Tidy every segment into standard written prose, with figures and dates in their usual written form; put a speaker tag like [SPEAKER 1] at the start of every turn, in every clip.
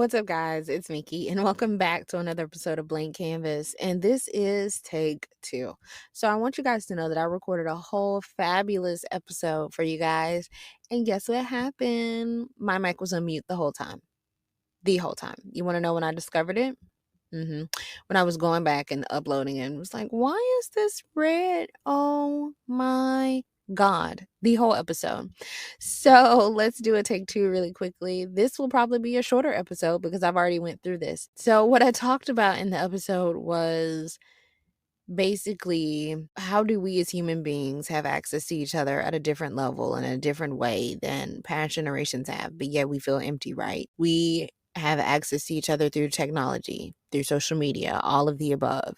[SPEAKER 1] What's up, guys? It's Mickey, and welcome back to another episode of Blank Canvas. And this is take two. So, I want you guys to know that I recorded a whole fabulous episode for you guys. And guess what happened? My mic was on mute the whole time. The whole time. You want to know when I discovered it? When I was going back and uploading it, and was like, why is this red? Oh my God, the whole episode. So let's do a take two really quickly. This will probably be a shorter episode because I've already went through this. So what I talked about in the episode was basically how do we as human beings have access to each other at a different level and a different way than past generations have, but yet we feel empty, right? We have access to each other through technology, through social media, all of the above.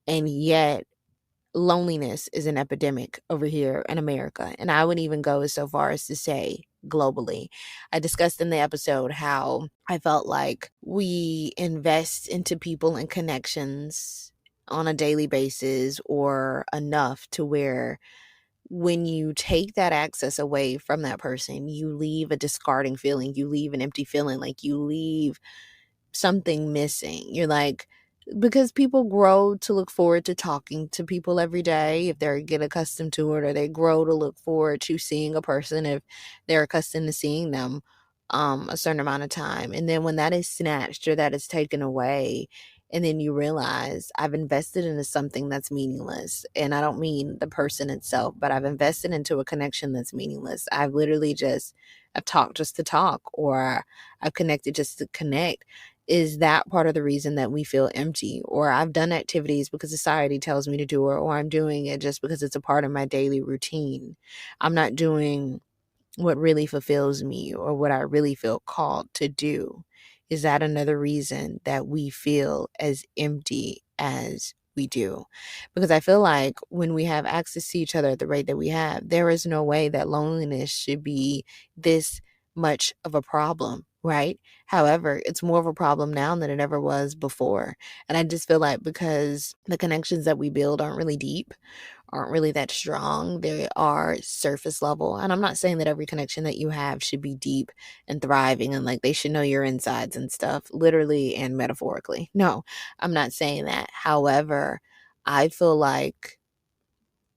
[SPEAKER 1] And yet loneliness is an epidemic over here in America. And I would even go as so far as to say globally. I discussed in the episode how I felt like we invest into people and connections on a daily basis or enough to where when you take that access away from that person, you leave a discarding feeling, you leave an empty feeling, like you leave something missing. You're like, because people grow to look forward to talking to people every day if they get accustomed to it, or they grow to look forward to seeing a person if they're accustomed to seeing them a certain amount of time. And then when that is snatched or that is taken away, and then you realize I've invested into something that's meaningless. And I don't mean the person itself, but I've invested into a connection that's meaningless. I've talked just to talk, or I've connected just to connect. Is that part of the reason that we feel empty? Or I've done activities because society tells me to do it, or I'm doing it just because it's a part of my daily routine. I'm not doing what really fulfills me or what I really feel called to do. Is that another reason that we feel as empty as we do? Because I feel like when we have access to each other at the rate that we have, there is no way that loneliness should be this much of a problem, right? However, it's more of a problem now than it ever was before. And I just feel like because the connections that we build aren't really deep, aren't really that strong. They are surface level. And I'm not saying that every connection that you have should be deep and thriving and like they should know your insides and stuff, literally and metaphorically. No, I'm not saying that. However, I feel like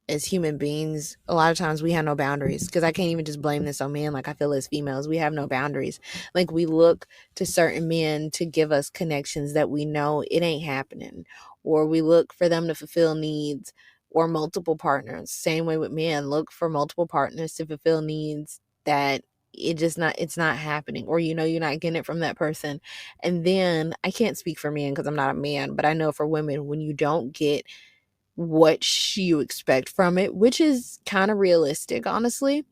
[SPEAKER 1] as human beings, a lot of times we have no boundaries, because I can't even just blame this on men. Like, I feel as females, we have no boundaries. Like, we look to certain men to give us connections that we know it ain't happening, or we look for them to fulfill needs, or multiple partners. Same way with men, look for multiple partners to fulfill needs that it's not happening, or you're not getting it from that person. And then I can't speak for men because I'm not a man, but I know for women, when you don't get what you expect from it, which is kind of realistic, honestly.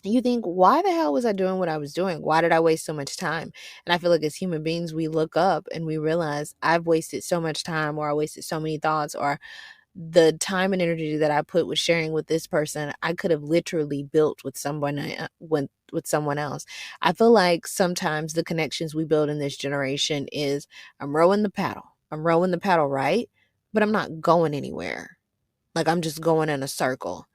[SPEAKER 1] You think, why the hell was I doing what I was doing? Why did I waste so much time? And I feel like as human beings, we look up and we realize I've wasted so much time, or I wasted so many thoughts, or the time and energy that I put with sharing with this person, I could have literally built with with someone else. I feel like sometimes the connections we build in this generation is I'm rowing the paddle. I'm rowing the paddle, right? But I'm not going anywhere. Like, I'm just going in a circle.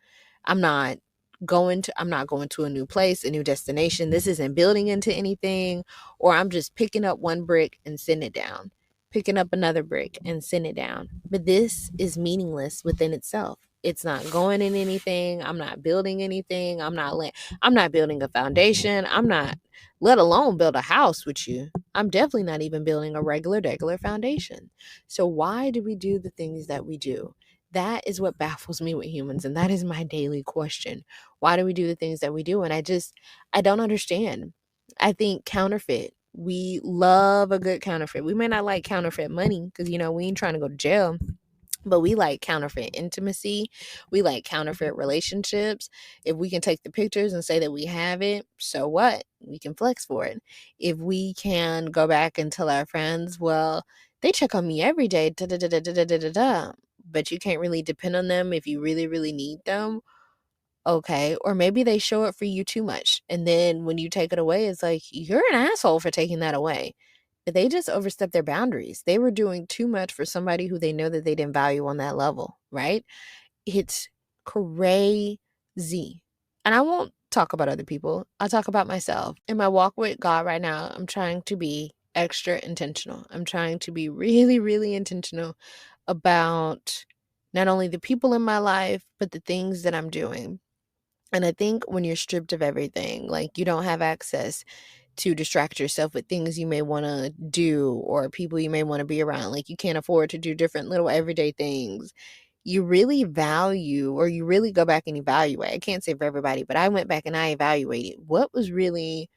[SPEAKER 1] I'm not I'm not going to a new place, a new destination. This isn't building into anything. Or I'm just picking up one brick and sitting it down, picking up another brick and sitting it down. But this is meaningless within itself. It's not going in anything. I'm not building anything. I'm not building a foundation. I'm not, let alone build a house with you. I'm definitely not even building a regular foundation. So why do we do the things that we do? That is what baffles me with humans, and that is my daily question. Why do we do the things that we do? And I don't understand. I think counterfeit. We love a good counterfeit. We may not like counterfeit money because, we ain't trying to go to jail, but we like counterfeit intimacy. We like counterfeit relationships. If we can take the pictures and say that we have it, so what? We can flex for it. If we can go back and tell our friends, well, they check on me every day, da da da da da da da da. But you can't really depend on them if you really, really need them. Okay. Or maybe they show it for you too much. And then when you take it away, it's like, you're an asshole for taking that away. But they just overstepped their boundaries. They were doing too much for somebody who they know that they didn't value on that level, right? It's crazy. And I won't talk about other people. I'll talk about myself. In my walk with God right now, I'm trying to be extra intentional. I'm trying to be really, really intentional about not only the people in my life, but the things that I'm doing. And I think when you're stripped of everything, like you don't have access to distract yourself with things you may want to do or people you may want to be around, like you can't afford to do different little everyday things. You really value, or you really go back and evaluate. I can't say for everybody, but I went back and I evaluated what was really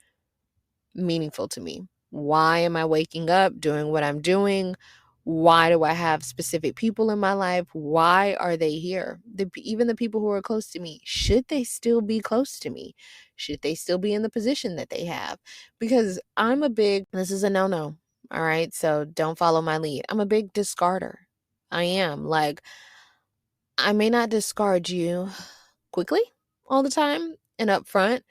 [SPEAKER 1] meaningful to me. Why am I waking up, doing what I'm doing? Why do I have specific people in my life? Why are they here? Even the people who are close to me, should they still be close to me? Should they still be in the position that they have? Because this is a no no. All right. So don't follow my lead. I'm a big discarder. I am. Like, I may not discard you quickly all the time and upfront,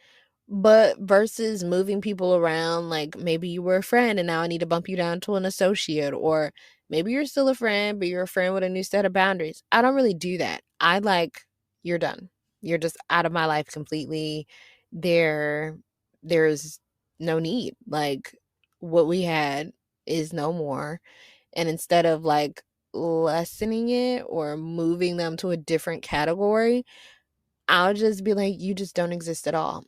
[SPEAKER 1] but versus moving people around, like maybe you were a friend and now I need to bump you down to an associate, or maybe you're still a friend, but you're a friend with a new set of boundaries. I don't really do that. I like, you're done. You're just out of my life completely. There, there's no need. Like, what we had is no more. And instead of like lessening it or moving them to a different category, I'll just be like, you just don't exist at all.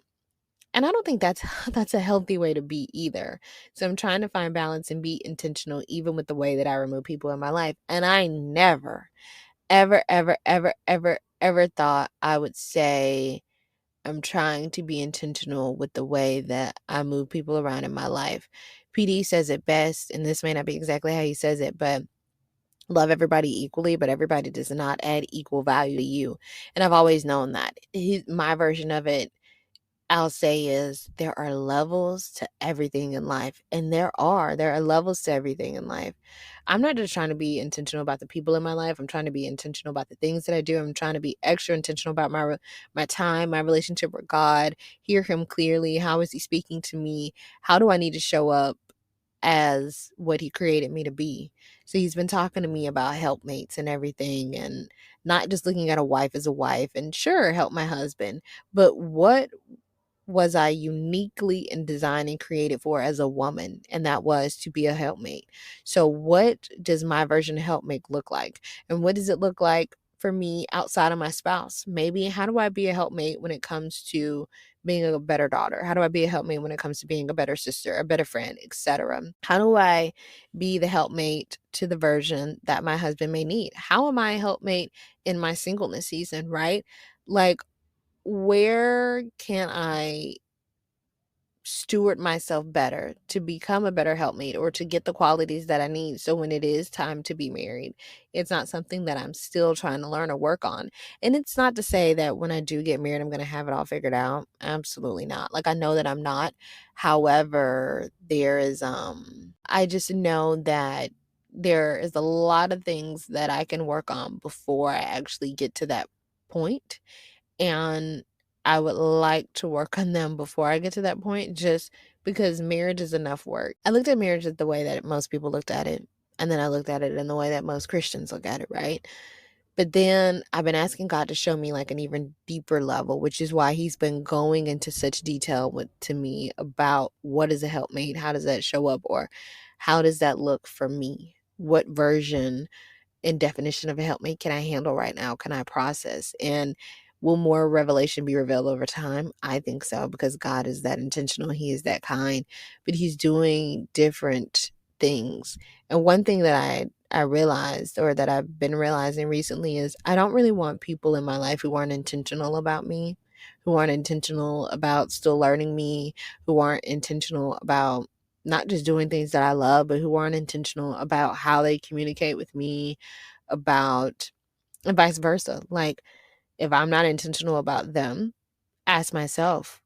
[SPEAKER 1] And I don't think that's that's a healthy way to be either. So I'm trying to find balance and be intentional even with the way that I remove people in my life. And I never, ever, ever, ever, ever, ever thought I would say I'm trying to be intentional with the way that I move people around in my life. PD says it best, and this may not be exactly how he says it, but love everybody equally, but everybody does not add equal value to you. And I've always known that. My version of it, I'll say, is there are levels to everything in life. And there are levels to everything in life. I'm not just trying to be intentional about the people in my life. I'm trying to be intentional about the things that I do. I'm trying to be extra intentional about my time, my relationship with God, hear him clearly. How is he speaking to me? How do I need to show up as what he created me to be? So he's been talking to me about helpmates and everything, and not just looking at a wife as a wife, and sure, help my husband, but what was I uniquely and designed and created for as a woman? And that was to be a helpmate. So, what does my version of helpmate look like? And what does it look like for me outside of my spouse? Maybe how do I be a helpmate when it comes to being a better daughter? How do I be a helpmate when it comes to being a better sister, a better friend, etc.? How do I be the helpmate to the version that my husband may need? How am I a helpmate in my singleness season, right? Like, where can I steward myself better to become a better helpmate or to get the qualities that I need so when it is time to be married, it's not something that I'm still trying to learn or work on. And it's not to say that when I do get married, I'm going to have it all figured out. Absolutely not. Like, I know that I'm not. However, I just know that there is a lot of things that I can work on before I actually get to that point, and I would like to work on them before I get to that point, just because marriage is enough work. I looked at marriage the way that most people looked at it, and then I looked at it in the way that most Christians look at it, right? But then I've been asking God to show me like an even deeper level, which is why he's been going into such detail to me about what is a helpmate, how does that show up, or how does that look for me? What version and definition of a helpmate can I handle right now? Can I process? And will more revelation be revealed over time? I think so, because God is that intentional. He is that kind, but he's doing different things. And one thing that I realized, or that I've been realizing recently, is I don't really want people in my life who aren't intentional about me, who aren't intentional about still learning me, who aren't intentional about not just doing things that I love, but who aren't intentional about how they communicate with me, about, and vice versa. Like, if I'm not intentional about them, ask myself,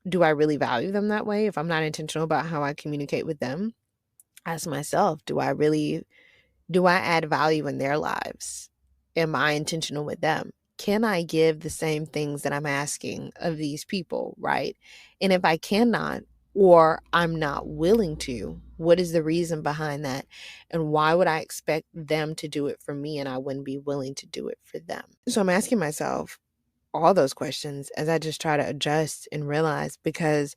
[SPEAKER 1] do I really value them that way? If I'm not intentional about how I communicate with them, ask myself, do I add value in their lives? Am I intentional with them? Can I give the same things that I'm asking of these people, right? And if I cannot, or I'm not willing to, what is the reason behind that? And why would I expect them to do it for me and I wouldn't be willing to do it for them? So I'm asking myself all those questions as I just try to adjust and realize, because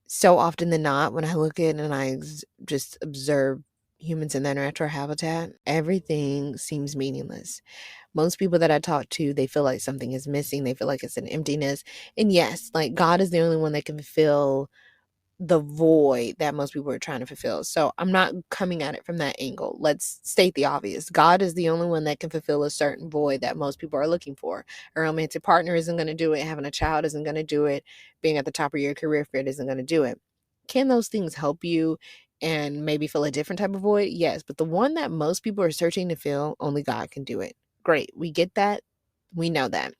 [SPEAKER 1] So often than not, when I look at and just observe humans in their natural habitat, everything seems meaningless. Most people that I talk to, they feel like something is missing. They feel like it's an emptiness. And yes, like God is the only one that can fulfill the void that most people are trying to fulfill. So I'm not coming at it from that angle. Let's state the obvious. God is the only one that can fulfill a certain void that most people are looking for. A romantic partner isn't going to do it. Having a child isn't going to do it. Being at the top of your career field isn't going to do it. Can those things help you and maybe fill a different type of void? Yes. But the one that most people are searching to fill, only God can do it. Great. We get that. We know that.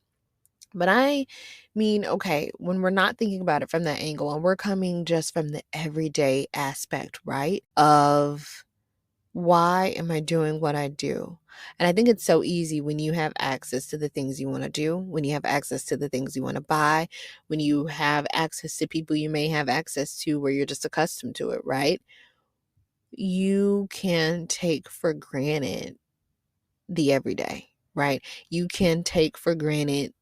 [SPEAKER 1] But I mean, okay, when we're not thinking about it from that angle and we're coming just from the everyday aspect, right? Of why am I doing what I do? And I think it's so easy when you have access to the things you want to do, when you have access to the things you want to buy, when you have access to people you may have access to where you're just accustomed to it, right? You can take for granted the everyday, right? You can take for granted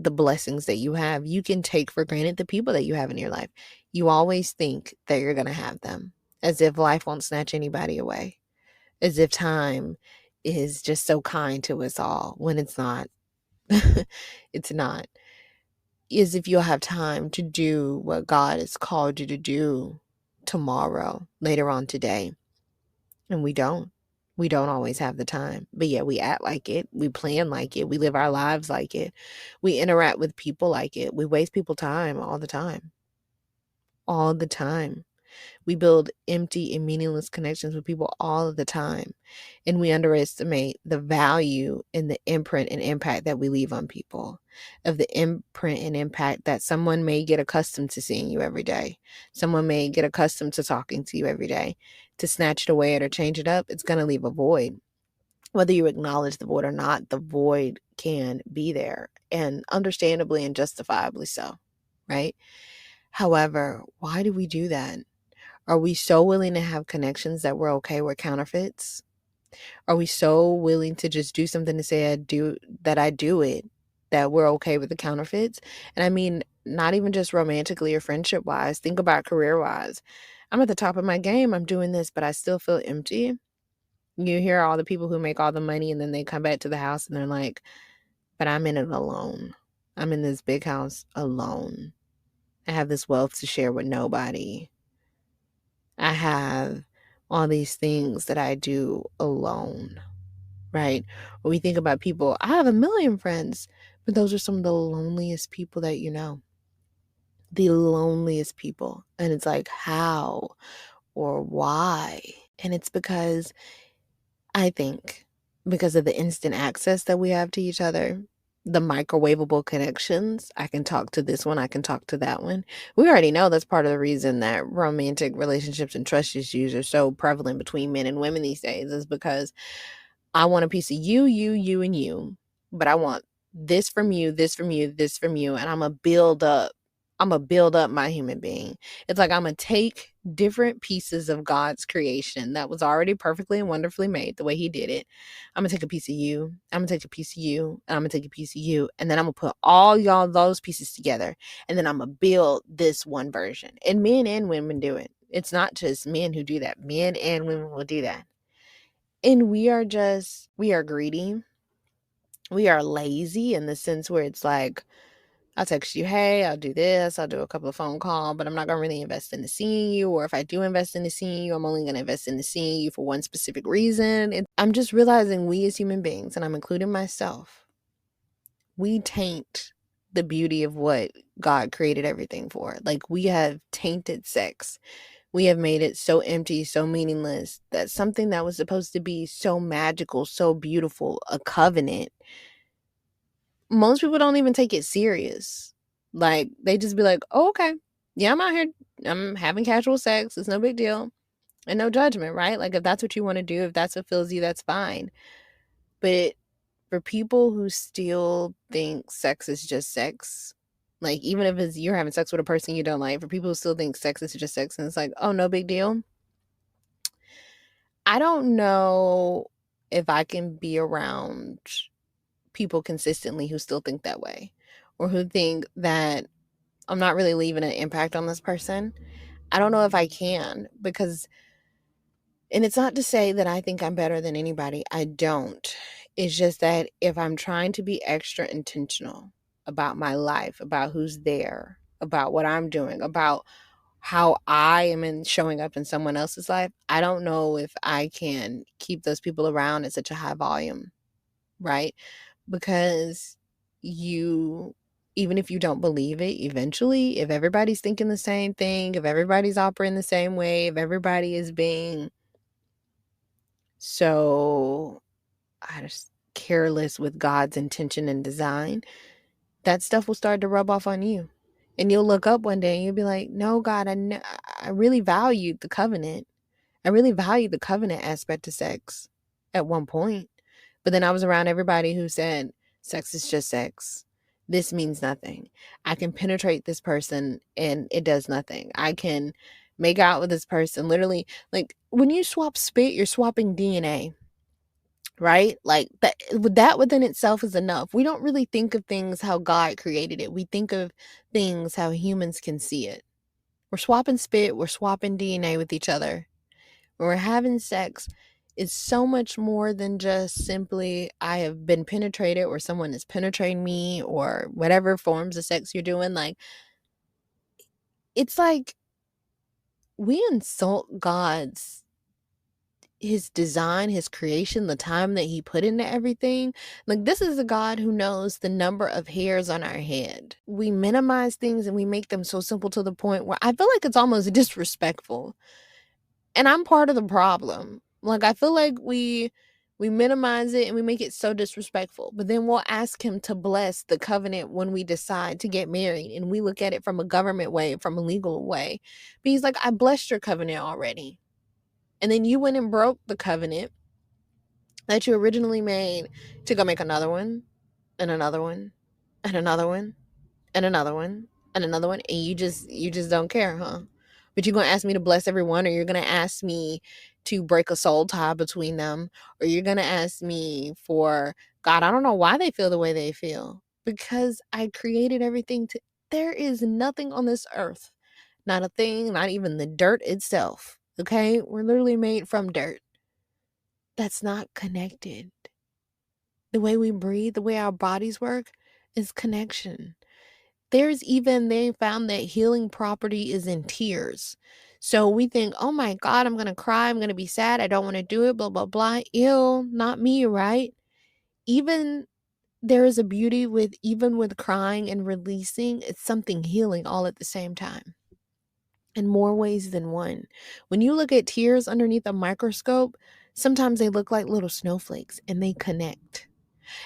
[SPEAKER 1] the blessings that you have. You can take for granted the people that you have in your life. You always think that you're going to have them, as if life won't snatch anybody away, as if time is just so kind to us all when it's not. It's not. As if you'll have time to do what God has called you to do tomorrow, later on today. And we don't. We don't always have the time, but yet we act like it. We plan like it. We live our lives like it. We interact with people like it. We waste people time all the time. All the time. We build empty and meaningless connections with people all of the time. And we underestimate the value and the imprint and impact that we leave on people. Of the imprint and impact that someone may get accustomed to seeing you every day. Someone may get accustomed to talking to you every day. To snatch it away or change it up, it's going to leave a void. Whether you acknowledge the void or not, the void can be there, and understandably and justifiably so, right? However, why do we do that? Are we so willing to have connections that we're okay with counterfeits? Are we so willing to just do something to say I do it, that we're okay with the counterfeits? And I mean, not even just romantically or friendship wise, think about career wise. I'm at the top of my game, I'm doing this, but I still feel empty. You hear all the people who make all the money and then they come back to the house and they're like, but I'm in it alone. I'm in this big house alone. I have this wealth to share with nobody. I have all these things that I do alone, right? When we think about people, I have a million friends, but those are some of the loneliest people that you know. The loneliest people. And it's like, how or why? And it's because I think because of the instant access that we have to each other, the microwavable connections. I can talk to this one, I can talk to that one. We already know that's part of the reason that romantic relationships and trust issues are so prevalent between men and women these days, is because I want a piece of you, you, and you, but I want this from you, this from you, this from you, and I'm gonna build up my human being. It's like I'm gonna take different pieces of God's creation that was already perfectly and wonderfully made the way He did it. I'm gonna take a piece of you, I'm gonna take a piece of you, and I'm gonna take a piece of you, and then I'm gonna put all y'all those pieces together, and then I'm gonna build this one version. And men and women do it. It's not just men who do that. Men and women will do that. And we are greedy. We are lazy in the sense where it's like, I'll text you, hey, I'll do this, I'll do a couple of phone calls, but I'm not gonna really invest into seeing you. Or if I do invest into seeing you, I'm only gonna invest into seeing you for one specific reason. And I'm just realizing we as human beings, and I'm including myself, we taint the beauty of what God created everything for. Like, we have tainted sex. We have made it so empty, so meaningless, that something that was supposed to be so magical, so beautiful, a covenant, most people don't even take it serious. Like, they just be like, oh, okay. Yeah, I'm out here. I'm having casual sex. It's no big deal. And no judgment, right? Like, if that's what you want to do, if that's what fills you, that's fine. But for people who still think sex is just sex, like, even if it's you're having sex with a person you don't like, for people who still think sex is just sex and it's like, oh, no big deal. I don't know if I can be around people consistently who still think that way, or who think that I'm not really leaving an impact on this person. I don't know if I can, because, and it's not to say that I think I'm better than anybody. I don't. It's just that if I'm trying to be extra intentional about my life, about who's there, about what I'm doing, about how I am in showing up in someone else's life, I don't know if I can keep those people around at such a high volume, right? Because you, even if you don't believe it, eventually, if everybody's thinking the same thing, if everybody's operating the same way, if everybody is being so, I just careless with God's intention and design, that stuff will start to rub off on you. And you'll look up one day and you'll be like, no, God, I really valued the covenant. I really valued the covenant aspect of sex at one point. But then I was around everybody who said, sex is just sex. This means nothing. I can penetrate this person and it does nothing. I can make out with this person. Literally, like when you swap spit, you're swapping DNA, right? Like that within itself is enough. We don't really think of things how God created it. We think of things how humans can see it. We're swapping spit, we're swapping DNA with each other. When we're having sex, it's so much more than just simply I have been penetrated or someone is penetrating me or whatever forms of sex you're doing. Like, it's like we insult God's, his design, his creation, the time that he put into everything. Like, this is a God who knows the number of hairs on our head. We minimize things and we make them so simple to the point where I feel like it's almost disrespectful. And I'm part of the problem. Like, I feel like we minimize it and we make it so disrespectful. But then we'll ask him to bless the covenant when we decide to get married, and we look at it from a government way, from a legal way. But he's like, I blessed your covenant already. And then you went and broke the covenant that you originally made to go make another one and another one and another one and another one and another one, and you just don't care, huh? But you're gonna ask me to bless everyone, or you're gonna ask me to break a soul tie between them, or you're gonna ask me for, God, I don't know why they feel the way they feel, because I created everything to, there is nothing on this earth, not a thing, not even the dirt itself, okay, we're literally made from dirt, that's not connected. The way we breathe, the way our bodies work is connection. They found that healing property is in tears. So we think, oh my God, I'm going to cry. I'm going to be sad. I don't want to do it, blah, blah, blah. Ew, not me, right? Even there is a beauty with, even with crying and releasing, it's something healing all at the same time in more ways than one. When you look at tears underneath a microscope, sometimes they look like little snowflakes and they connect.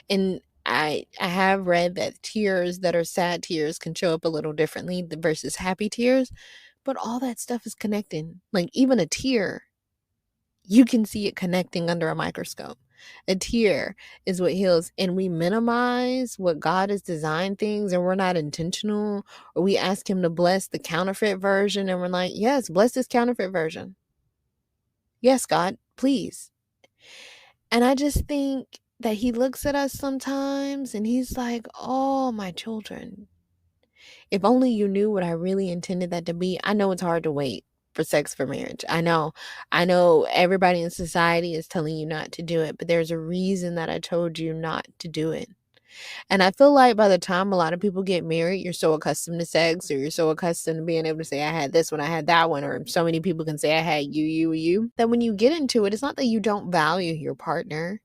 [SPEAKER 1] And I have read that tears that are sad tears can show up a little differently versus happy tears, but all that stuff is connecting. Like, even a tear, you can see it connecting under a microscope. A tear is what heals, and we minimize what God has designed things, and we're not intentional, or we ask him to bless the counterfeit version and we're like, yes, bless this counterfeit version. Yes, God, please. And I just think that he looks at us sometimes and he's like, oh, my children, if only you knew what I really intended that to be. I know it's hard to wait for sex for marriage. I know everybody in society is telling you not to do it, but there's a reason that I told you not to do it. And I feel like by the time a lot of people get married, you're so accustomed to sex, or you're so accustomed to being able to say, I had this one, I had that one, or so many people can say, I had you, that when you get into it, it's not that you don't value your partner,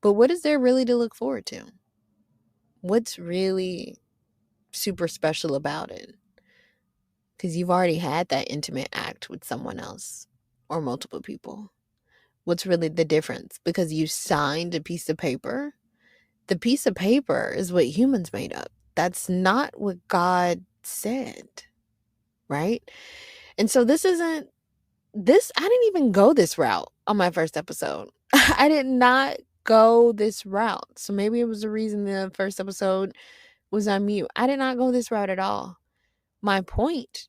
[SPEAKER 1] but what is there really to look forward to? What's really super special about it? Because you've already had that intimate act with someone else or multiple people. What's really the difference? Because you signed a piece of paper? The piece of paper is what humans made up. That's not what God said, right? And so this isn't this I didn't even go this route on my first episode. I did not go this route. So maybe it was the reason the first episode was on mute. I did not go this route at all. My point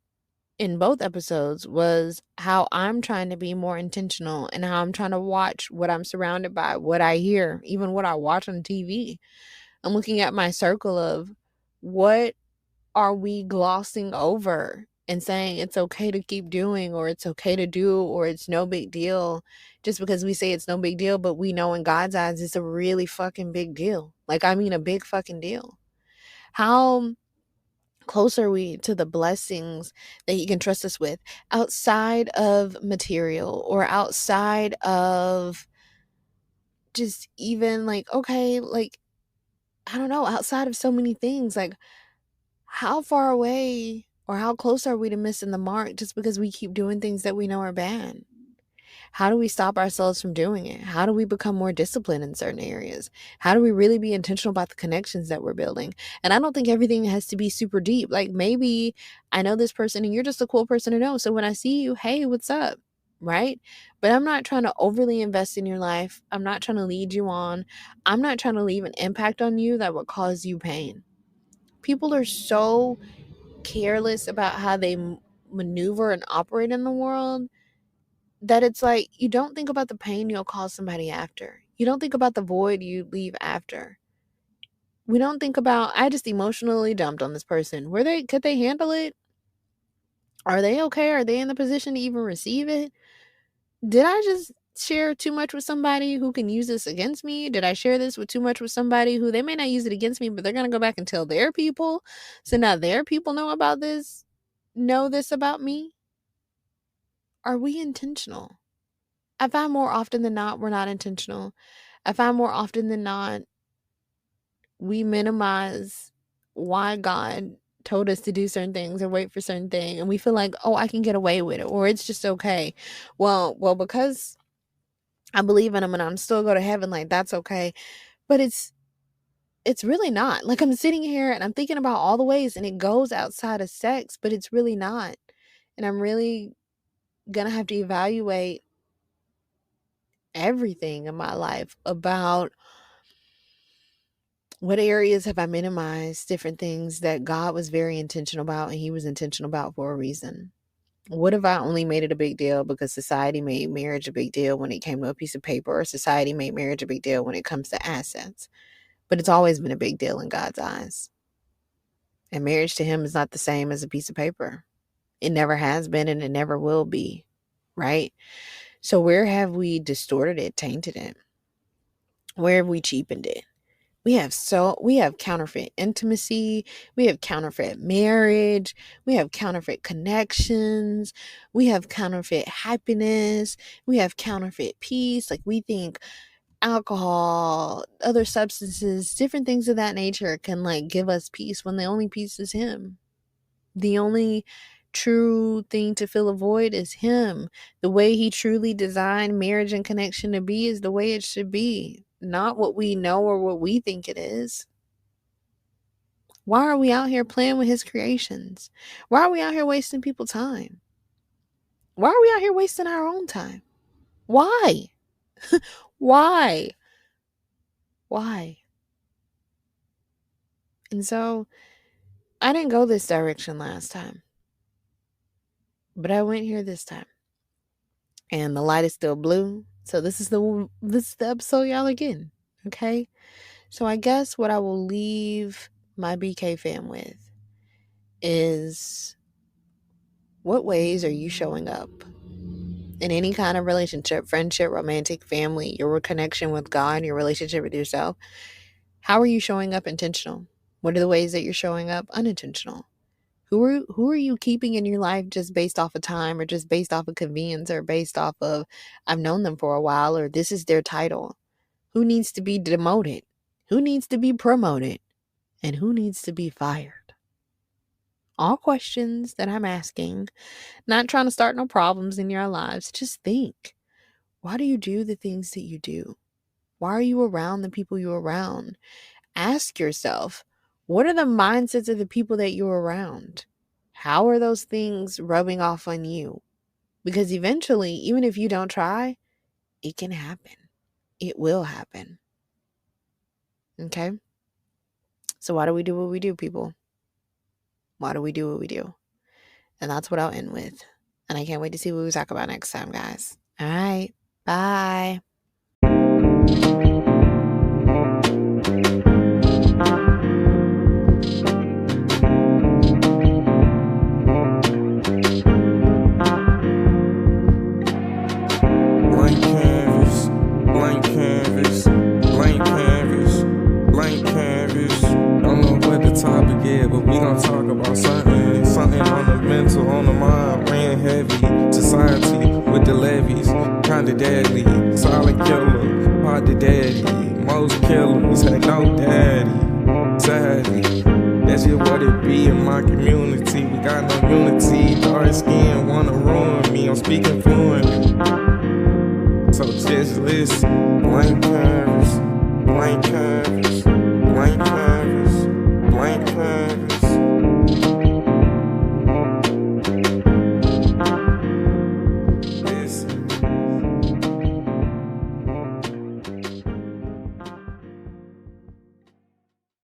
[SPEAKER 1] in both episodes was how I'm trying to be more intentional and how I'm trying to watch what I'm surrounded by, what I hear, even what I watch on TV. I'm looking at my circle of what are we glossing over and saying it's okay to keep doing, or it's okay to do, or it's no big deal just because we say it's no big deal, but we know in God's eyes it's a really fucking big deal. Like, I mean, a big fucking deal. How close are we to the blessings that He can trust us with outside of material, or outside of just even like, okay, like, I don't know, outside of so many things? Like, how far away or how close are we to missing the mark just because we keep doing things that we know are bad? How do we stop ourselves from doing it? How do we become more disciplined in certain areas? How do we really be intentional about the connections that we're building? And I don't think everything has to be super deep. Like, maybe I know this person and you're just a cool person to know. So when I see you, hey, what's up? Right? But I'm not trying to overly invest in your life. I'm not trying to lead you on. I'm not trying to leave an impact on you that would cause you pain. People are so careless about how they maneuver and operate in the world that it's like, you don't think about the pain you'll cause somebody after. You don't think about the void you leave after. We don't think about, I just emotionally dumped on this person. Could they handle it? Are they okay? Are they in the position to even receive it? Did I just share too much with somebody who can use this against me? Did I share this with too much with somebody who they may not use it against me, but they're going to go back and tell their people? So now their people know this about me? Are we intentional? I find more often than not, we're not intentional. I find more often than not, we minimize why God told us to do certain things or wait for certain things. And we feel like, oh, I can get away with it, or it's just okay. Well, because I believe in him and I'm still go to heaven, like, that's okay. But it's really not. Like, I'm sitting here and I'm thinking about all the ways, and it goes outside of sex, but it's really not. And I'm really gonna have to evaluate everything in my life about what areas have I minimized different things that God was very intentional about, and He was intentional about for a reason. What if I only made it a big deal because society made marriage a big deal when it came to a piece of paper, or society made marriage a big deal when it comes to assets? But it's always been a big deal in God's eyes. And marriage to Him is not the same as a piece of paper. It never has been, and it never will be, right? So where have we distorted it, tainted it? Where have we cheapened it? We have counterfeit intimacy, we have counterfeit marriage, we have counterfeit connections, we have counterfeit happiness, we have counterfeit peace. Like, we think alcohol, other substances, different things of that nature can like give us peace, when the only peace is Him. The only true thing to fill a void is Him. The way He truly designed marriage and connection to be is the way it should be, not what we know or what we think it is. Why are we out here playing with His creations? Why are we out here wasting people's time? Why are we out here wasting our own time? Why? Why? Why? And so I didn't go this direction last time, but I went here this time. And the light is still blue. So this is the episode y'all are getting. Okay? So I guess what I will leave my BK fam with is, what ways are you showing up in any kind of relationship, friendship, romantic, family, your connection with God, your relationship with yourself? How are you showing up intentional? What are the ways that you're showing up unintentional? Who are you keeping in your life just based off of time, or just based off of convenience, or based off of, I've known them for a while, or this is their title? Who needs to be demoted? Who needs to be promoted? And who needs to be fired? All questions that I'm asking, not trying to start no problems in your lives. Just think, why do you do the things that you do? Why are you around the people you're around? Ask yourself, what are the mindsets of the people that you're around? How are those things rubbing off on you? Because eventually, even if you don't try, it can happen. It will happen. Okay? So why do we do what we do, people? Why do we do what we do? And that's what I'll end with. And I can't wait to see what we talk about next time, guys. All right. Bye.
[SPEAKER 2] society with the levies, kinda deadly. Silent killer, hard to daddy. Most killers had no daddy. Sadly, that's just what it be in my community. We got no unity. Dark skin wanna ruin me. I'm speaking fluently. So just listen. Blank canvas, blank canvas.